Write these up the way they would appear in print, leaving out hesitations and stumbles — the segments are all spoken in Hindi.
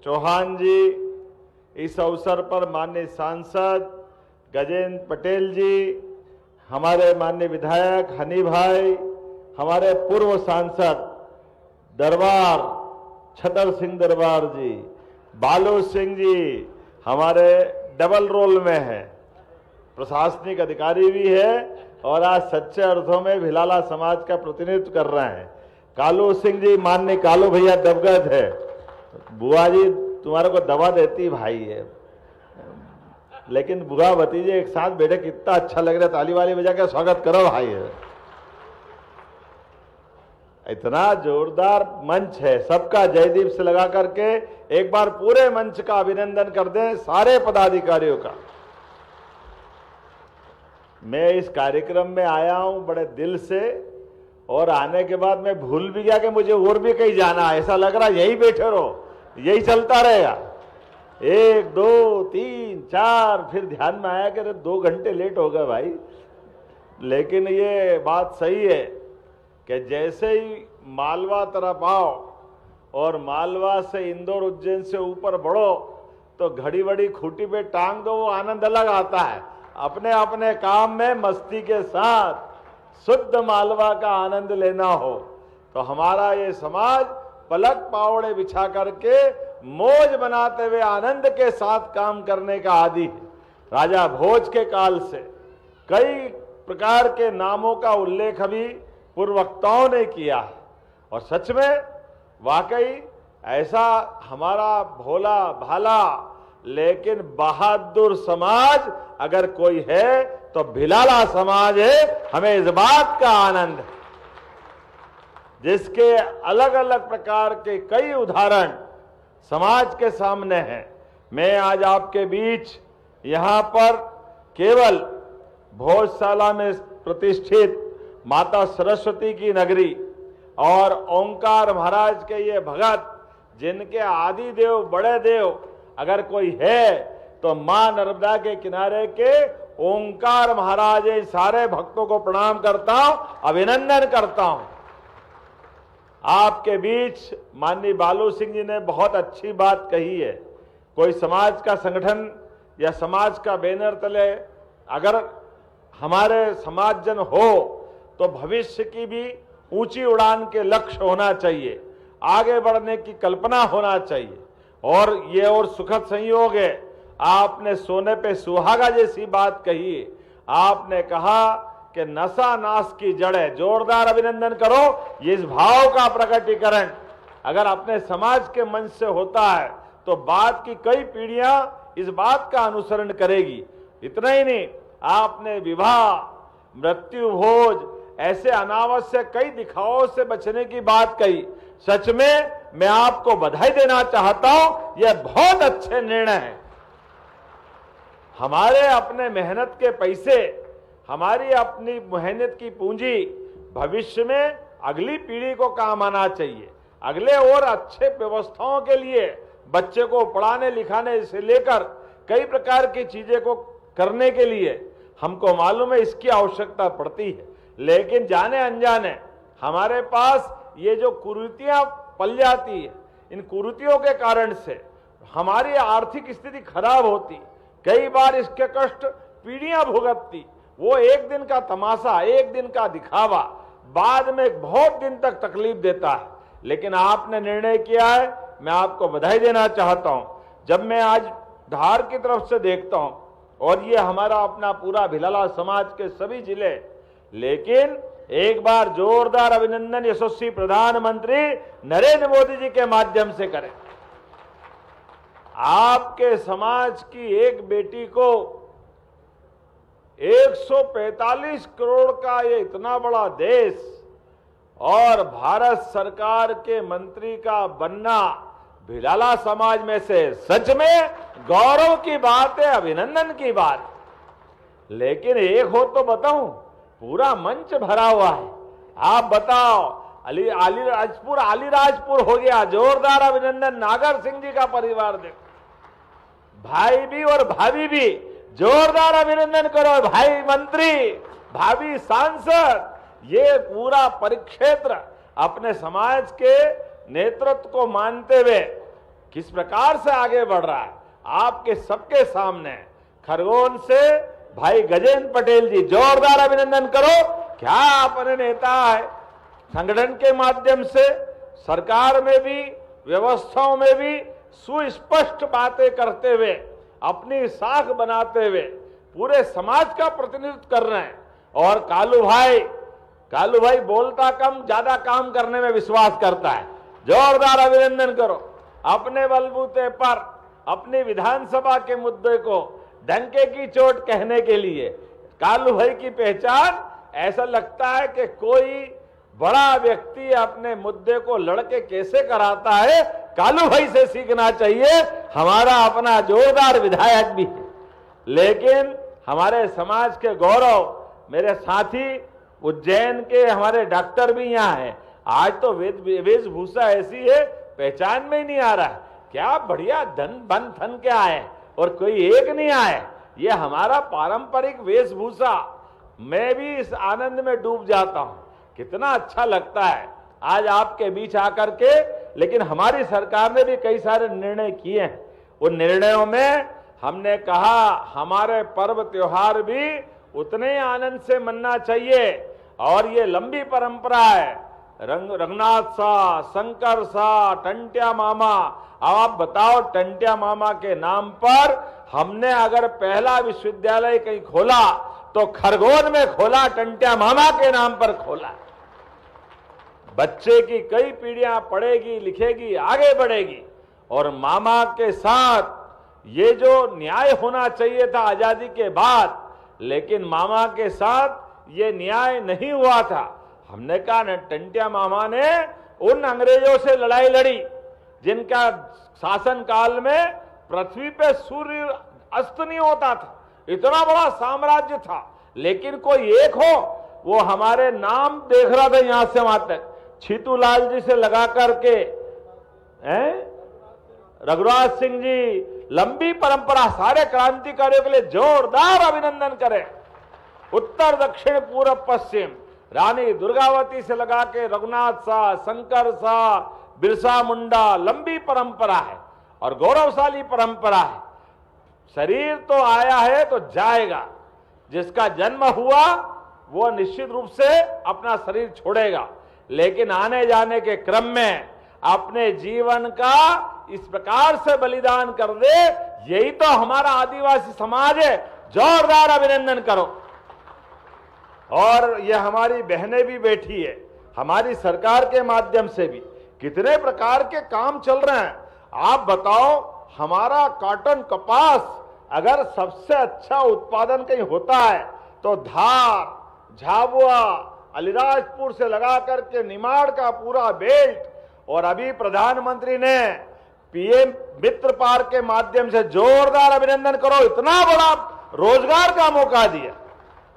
चौहान जी, इस अवसर पर माननीय सांसद गजेंद्र पटेल जी, हमारे माननीय विधायक हनी भाई, हमारे पूर्व सांसद दरबार छतर सिंह दरबार जी, बालू सिंह जी हमारे डबल रोल में है, प्रशासनिक अधिकारी भी है और आज सच्चे अर्थों में भिलाला समाज का प्रतिनिधित्व कर रहे हैं। कालू सिंह जी, माननीय कालू भैया दबगत है, बुआ जी तुम्हारे को दवा देती भाई है, लेकिन बुआ भतीजे एक साथ बैठे कितना अच्छा लग रहा है, ताली वाली बजा के स्वागत करो भाई है। इतना जोरदार मंच है, सबका जयदीप से लगा करके एक बार पूरे मंच का अभिनंदन कर दें, सारे पदाधिकारियों का। मैं इस कार्यक्रम में आया हूं बड़े दिल से और आने के बाद मैं भूल भी गया कि मुझे और भी कहीं जाना है। ऐसा लग रहा यही बैठे रहो, यही चलता रहेगा। 1 2 3 4 फिर ध्यान में आया कि 2 घंटे लेट हो गए भाई। लेकिन ये बात सही है कि जैसे ही मालवा तरफ आओ और मालवा से इंदौर उज्जैन से ऊपर बढ़ो तो घड़ी बड़ी खूंटी पे टांग दो, वो आनंद अलग आता है। अपने अपने काम में मस्ती के साथ शुद्ध मालवा का आनंद लेना हो तो हमारा ये समाज पलक पावड़े बिछा करके मौज बनाते हुए आनंद के साथ काम करने का आदी है। राजा भोज के काल से कई प्रकार के नामों का उल्लेख अभी पूर्ववक्ताओं ने किया है और सच में वाकई ऐसा हमारा भोला भाला लेकिन बहादुर समाज अगर कोई है तो भिलाला समाज है। हमें इस बात का आनंद है, जिसके अलग अलग प्रकार के कई उदाहरण समाज के सामने हैं। मैं आज आपके बीच यहां पर केवल भोजशाला में प्रतिष्ठित माता सरस्वती की नगरी और ओंकार महाराज के ये भगत, जिनके आदि देव बड़े देव अगर कोई है तो मां नर्मदा के किनारे के ओंकार महाराज, सारे भक्तों को प्रणाम करता हूं, अभिनंदन करता हूं। आपके बीच माननीय बालू सिंह जी ने बहुत अच्छी बात कही है। कोई समाज का संगठन या समाज का बैनर तले अगर हमारे समाजजन हो तो भविष्य की भी ऊंची उड़ान के लक्ष्य होना चाहिए, आगे बढ़ने की कल्पना होना चाहिए। और ये और सुखद संयोग है, आपने सोने पे सुहागा जैसी बात कही है। आपने कहा कि नशा नाश की जड़ है। जोरदार अभिनंदन करो। ये इस भाव का प्रकटीकरण अगर अपने समाज के मंच से होता है तो बाद की कई पीढ़ियां इस बात का अनुसरण करेगी। इतना ही नहीं, आपने विवाह, मृत्यु भोज, ऐसे अनावश्यक कई दिखावों से बचने की बात कही। सच में मैं आपको बधाई देना चाहता हूं, यह बहुत अच्छे निर्णय हैं। हमारे अपने मेहनत के पैसे, हमारी अपनी मेहनत की पूंजी भविष्य में अगली पीढ़ी को काम आना चाहिए। अगले और अच्छे व्यवस्थाओं के लिए बच्चे को पढ़ाने लिखाने से लेकर कई प्रकार की चीजें को करने के लिए हमको मालूम है इसकी आवश्यकता पड़ती है। लेकिन जाने अनजाने हमारे पास ये जो कुरीतियां पल जाती है, इन कुरीतियों के कारण से हमारी आर्थिक स्थिति खराब होती, कई बार इसके कष्ट पीढ़ियां भुगतती। वो एक दिन का तमाशा, एक दिन का दिखावा बाद में बहुत दिन तक तकलीफ देता है। लेकिन आपने निर्णय किया है, मैं आपको बधाई देना चाहता हूं। जब मैं आज धार की तरफ से देखता हूं और ये हमारा अपना पूरा भिलाला समाज के सभी जिले, लेकिन एक बार जोरदार अभिनंदन यशस्वी प्रधानमंत्री नरेंद्र मोदी जी के माध्यम से करें। आपके समाज की एक बेटी को 145 करोड़ का ये इतना बड़ा देश और भारत सरकार के मंत्री का बनना भिलाला समाज में से सच में गौरव की बात है, अभिनंदन की बात। लेकिन एक हो तो बताऊं, पूरा मंच भरा हुआ है। आप बताओ, अलीराजपुर हो गया। जोरदार अभिनंदन। नागर सिंह जी का परिवार देखो, भाई भी और भाभी भी, जोरदार अभिनंदन करो। भाई मंत्री, भाभी सांसद, ये पूरा परिक्षेत्र अपने समाज के नेतृत्व को मानते हुए किस प्रकार से आगे बढ़ रहा है आपके सबके सामने। खरगोन से भाई गजेंद्र पटेल जी, जोरदार अभिनंदन करो। क्या अपने नेता है, संगठन के माध्यम से सरकार में भी, व्यवस्थाओं में भी सुस्पष्ट बातें करते हुए, अपनी साख बनाते हुए पूरे समाज का प्रतिनिधित्व कर रहे हैं। और कालू भाई बोलता कम, ज्यादा काम करने में विश्वास करता है। जोरदार अभिनंदन करो। अपने बलबूते पर अपनी विधानसभा के मुद्दे को डंके की चोट कहने के लिए कालू भाई की पहचान, ऐसा लगता है कि कोई बड़ा व्यक्ति अपने मुद्दे को लड़के कैसे कराता है, कालू भाई से सीखना चाहिए। हमारा अपना जोरदार विधायक भी है, लेकिन हमारे समाज के गौरव, मेरे साथी उज्जैन के हमारे डॉक्टर भी यहाँ हैं। आज तो वेशभूषा ऐसी है, पहचान में ही नहीं आ रहा है। क्या बढ़िया बन थन के आए और कोई एक नहीं आए। ये हमारा पारंपरिक वेशभूषा, मैं भी इस आनंद में डूब जाता हूं। कितना अच्छा लगता है आज आपके बीच आकर के। लेकिन हमारी सरकार ने भी कई सारे निर्णय किए हैं। उन निर्णयों में हमने कहा हमारे पर्व त्योहार भी उतने आनंद से मनना चाहिए। और ये लंबी परंपरा है, रघुनाथ सा, शंकर सा, टंट्या मामा। अब आप बताओ, टंट्या मामा के नाम पर हमने अगर पहला विश्वविद्यालय कहीं खोला तो खरगोन में खोला, टंट्या मामा के नाम पर खोला। बच्चे की कई पीढ़ियां पढ़ेगी, लिखेगी, आगे बढ़ेगी। और मामा के साथ ये जो न्याय होना चाहिए था आजादी के बाद, लेकिन मामा के साथ ये न्याय नहीं हुआ था। हमने कहा न, टंट्या मामा ने उन अंग्रेजों से लड़ाई लड़ी जिनका शासन काल में पृथ्वी पे सूर्य अस्त नहीं होता था, इतना बड़ा साम्राज्य था। लेकिन कोई एक हो, वो हमारे नाम देख रहा था यहां से वहां तक, छीतूलाल जी से लगा करके रघुराज सिंह जी। लंबी परंपरा, सारे क्रांतिकारियों के लिए जोरदार अभिनंदन करें। उत्तर दक्षिण पूर्व पश्चिम, रानी दुर्गावती से लगा के रघुनाथ सा, शंकर सा, बिरसा मुंडा, लंबी परंपरा है और गौरवशाली परंपरा है। शरीर तो आया है तो जाएगा। जिसका जन्म हुआ वो निश्चित रूप से अपना शरीर छोड़ेगा, लेकिन आने जाने के क्रम में अपने जीवन का इस प्रकार से बलिदान कर दे, यही तो हमारा आदिवासी समाज है। जोरदार अभिनंदन करो। और ये हमारी बहनें भी बैठी है, हमारी सरकार के माध्यम से भी कितने प्रकार के काम चल रहे हैं। आप बताओ, हमारा कॉटन कपास अगर सबसे अच्छा उत्पादन कहीं होता है तो धार, झाबुआ, अलीराजपुर से लगा करके निमाड़ का पूरा बेल्ट। और अभी प्रधानमंत्री ने पीएम मित्र पार्क के माध्यम से, जोरदार अभिनंदन करो, इतना बड़ा रोजगार का मौका दिया।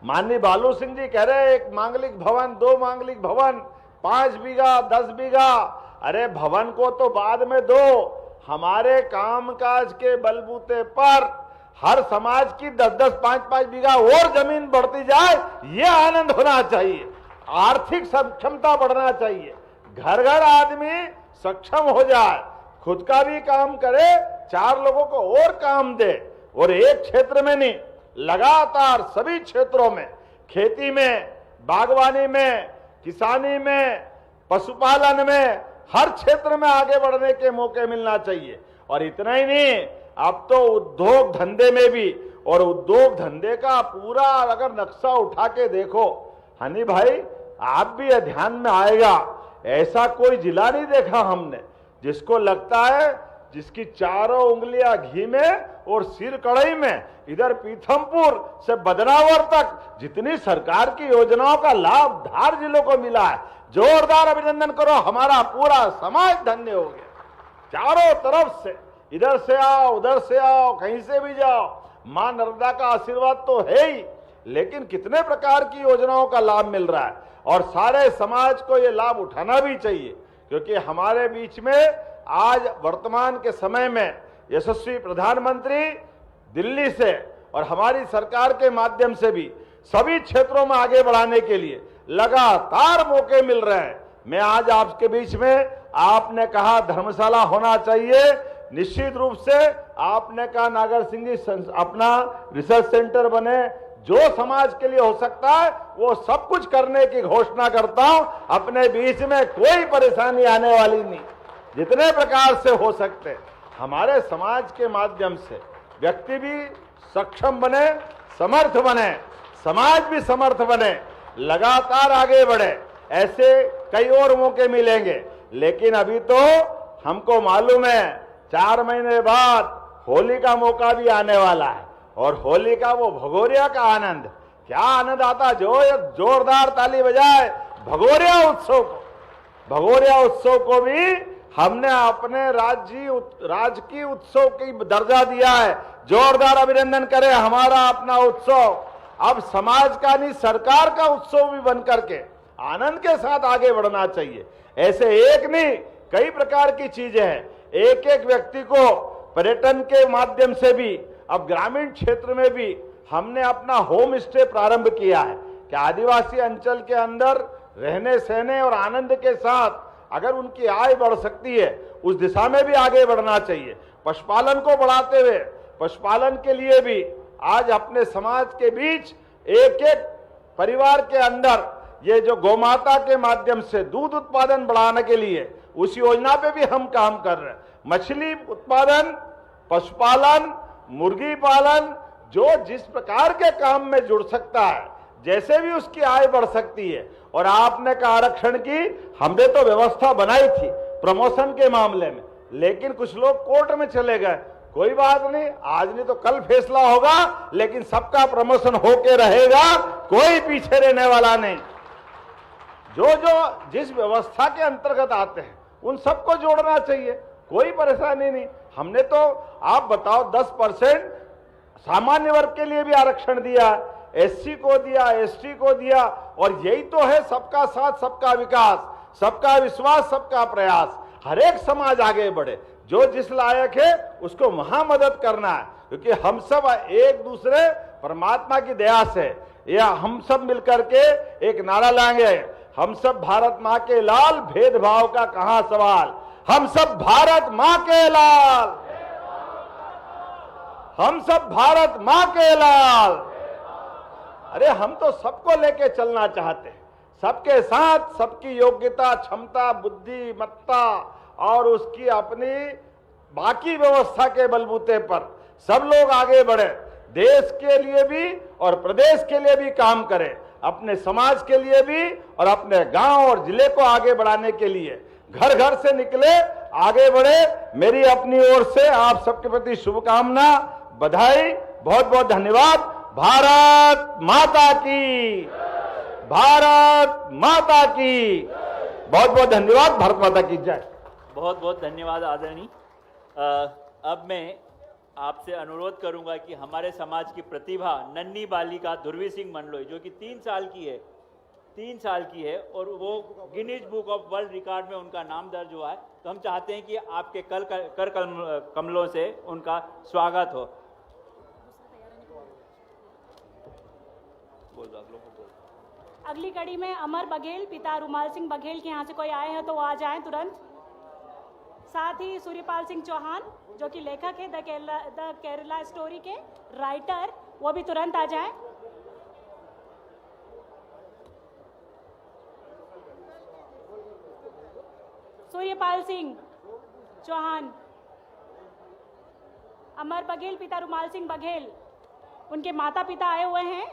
माननीय बालू सिंह जी कह रहे एक मांगलिक भवन, 2 मांगलिक भवन, 5 बीघा, 10 बीघा। अरे भवन को तो बाद में दो, हमारे कामकाज के बलबूते पर हर समाज की 10-10, 5-5 बीघा और जमीन बढ़ती जाए, ये आनंद होना चाहिए। आर्थिक सक्षमता बढ़ना चाहिए, घर घर आदमी सक्षम हो जाए, खुद का भी काम करे, 4 लोगों को और काम दे। और एक क्षेत्र में नहीं, लगातार सभी क्षेत्रों में, खेती में, बागवानी में, किसानी में, पशुपालन में, हर क्षेत्र में आगे बढ़ने के मौके मिलना चाहिए। और इतना ही नहीं, अब तो उद्योग धंधे में भी, और उद्योग धंधे का पूरा अगर नक्शा उठा के देखो हनी भाई, आप भी ध्यान में आएगा, ऐसा कोई जिला नहीं देखा हमने जिसको लगता है जिसकी चारों उंगलियां घी में और सिर कढ़ाई में। इधर पीथमपुर से बदनावर तक जितनी सरकार की योजनाओं का लाभ धार जिलों को मिला है, जोरदार अभिनंदन करो। हमारा पूरा समाज धन्य हो गया। चारों तरफ से, इधर से आओ, उधर से आओ, कहीं से भी जाओ, मां नर्मदा का आशीर्वाद तो है ही, लेकिन कितने प्रकार की योजनाओं का लाभ मिल रहा है। और सारे समाज को ये लाभ उठाना भी चाहिए, क्योंकि हमारे बीच में आज वर्तमान के समय में यशस्वी प्रधानमंत्री दिल्ली से और हमारी सरकार के माध्यम से भी सभी क्षेत्रों में आगे बढ़ाने के लिए लगातार मौके मिल रहे हैं। मैं आज आपके बीच में, आपने कहा धर्मशाला होना चाहिए, निश्चित रूप से आपने कहा नागर सिंह जी अपना रिसर्च सेंटर बने, जो समाज के लिए हो सकता है वो सब कुछ करने की घोषणा करता हूं। अपने बीच में कोई परेशानी आने वाली नहीं, जितने प्रकार से हो सकते हमारे समाज के माध्यम से व्यक्ति भी सक्षम बने, समर्थ बने, समाज भी समर्थ बने, लगातार आगे बढ़े। ऐसे कई और मौके मिलेंगे, लेकिन अभी तो हमको मालूम है 4 महीने बाद होली का मौका भी आने वाला है, और होली का वो भगोरिया का आनंद, क्या आनंद आता, जो जोरदार ताली बजाए भगोरिया उत्सव को। भगोरिया उत्सव को भी हमने अपने राजकीय उत्सव की दर्जा दिया है। जोरदार अभिनंदन करें हमारा अपना उत्सव अब समाज का नहीं, सरकार का उत्सव भी बन करके आनंद के साथ आगे बढ़ना चाहिए। ऐसे एक नहीं, कई प्रकार की चीजें हैं। एक एक व्यक्ति को पर्यटन के माध्यम से भी, अब ग्रामीण क्षेत्र में भी हमने अपना होम स्टे प्रारंभ किया है कि आदिवासी अंचल के अंदर रहने सहने और आनंद के साथ अगर उनकी आय बढ़ सकती है, उस दिशा में भी आगे बढ़ना चाहिए। पशुपालन को बढ़ाते हुए पशुपालन के लिए भी आज अपने समाज के बीच एक एक परिवार के अंदर ये जो गौमाता के माध्यम से दूध उत्पादन बढ़ाने के लिए उस योजना पे भी हम काम कर रहे हैं। मछली उत्पादन, पशुपालन, मुर्गी पालन, जो जिस प्रकार के काम में जुड़ सकता है, जैसे भी उसकी आय बढ़ सकती है। और आपने कहा आरक्षण की, हमने तो व्यवस्था बनाई थी प्रमोशन के मामले में, लेकिन कुछ लोग कोर्ट में चले गए। कोई बात नहीं, आज नहीं तो कल फैसला होगा, लेकिन सबका प्रमोशन होके रहेगा, कोई पीछे रहने वाला नहीं। जो जो जिस व्यवस्था के अंतर्गत आते हैं उन सबको जोड़ना चाहिए, कोई परेशानी नहीं। हमने तो आप बताओ 10% सामान्य वर्ग के लिए भी आरक्षण दिया, एससी को दिया, एसटी को दिया, और यही तो है सबका साथ सबका विकास, सबका विश्वास, सबका प्रयास। हर एक समाज आगे बढ़े, जो जिस लायक है उसको वहां मदद करना है, क्योंकि हम सब एक दूसरे परमात्मा की दया से, या हम सब मिलकर के एक नारा लाएंगे, हम सब भारत माँ के लाल, भेदभाव का कहां सवाल। हम सब भारत माँ के लाल, हम सब भारत माँ के लाल। अरे हम तो सबको लेके चलना चाहते हैं, सबके साथ, सबकी योग्यता, क्षमता, बुद्धिमत्ता और उसकी अपनी बाकी व्यवस्था के बलबूते पर सब लोग आगे बढ़े, देश के लिए भी और प्रदेश के लिए भी काम करें, अपने समाज के लिए भी और अपने गांव और जिले को आगे बढ़ाने के लिए घर घर से निकले, आगे बढ़े। मेरी अपनी ओर से आप सबके प्रति शुभकामना, बधाई, बहुत बहुत धन्यवाद। भारत माता की, भारत माता की, बहुत बहुत धन्यवाद। भारत माता की जय। बहुत बहुत धन्यवाद आदरणीय। अब मैं आपसे अनुरोध करूंगा कि हमारे समाज की प्रतिभा नन्ही बालिका ध्रुवी सिंह मंडलोई, जो कि 3 साल की है और वो Guinness book of world record में उनका नाम दर्ज हुआ है, तो हम चाहते हैं कि आपके कर कमलों से उनका स्वागत हो। अगली कड़ी में अमर बघेल, पिता रुमाल सिंह बघेल के यहाँ से कोई आए हैं तो वो आ जाएं तुरंत। साथ ही सूर्यपाल सिंह चौहान, जो कि लेखक है द केरला स्टोरी के राइटर, वो भी तुरंत आ जाएं। सूर्यपाल सिंह चौहान, अमर बघेल, पिता रुमाल सिंह बघेल, उनके माता पिता आए हुए हैं।